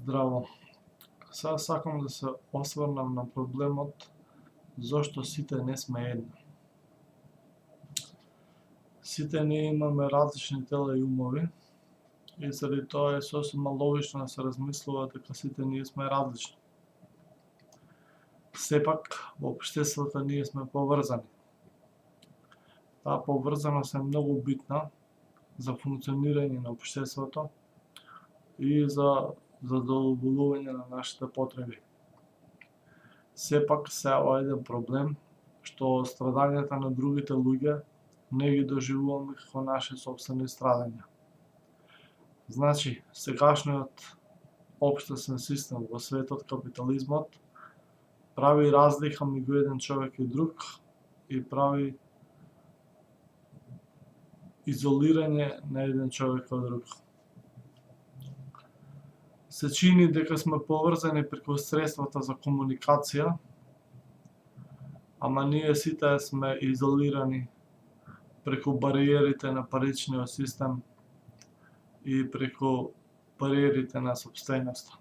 Здраво. Сега сакам да се осврнам на проблемот зошто сите не сме едно. Сите ние имаме различни тела и умови и заради тоа е сосема логично да се размислува дека сите ние сме различни. Сепак во општеството ние сме поврзани. Таа поврзаност е многу битна за функционирање на општеството и за задоволување на нашите потреби. Сепак се еден проблем што страдањата на другите луѓе не ги доживуваме како наши сопствени страдања. Значи, сегашниот општествен систем во светот, капитализмот, прави разлика меѓу еден човек и друг и прави изолирање на еден човек од друг. Се чини дека сме поврзани преку средствата за комуникација, ама ние сите сме изолирани преку бариерите на паричниот систем и преку бариерите на сопственоста.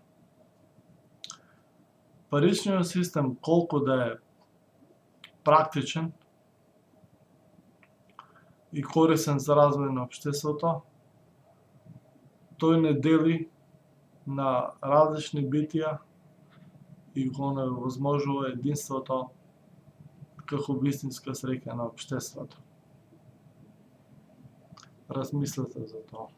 Паричниот систем, колку да е практичен и корисен за развој на општеството, тој не дели на различни битија и го невозможува единството како вистинска среќа на општеството. Размислете за тоа.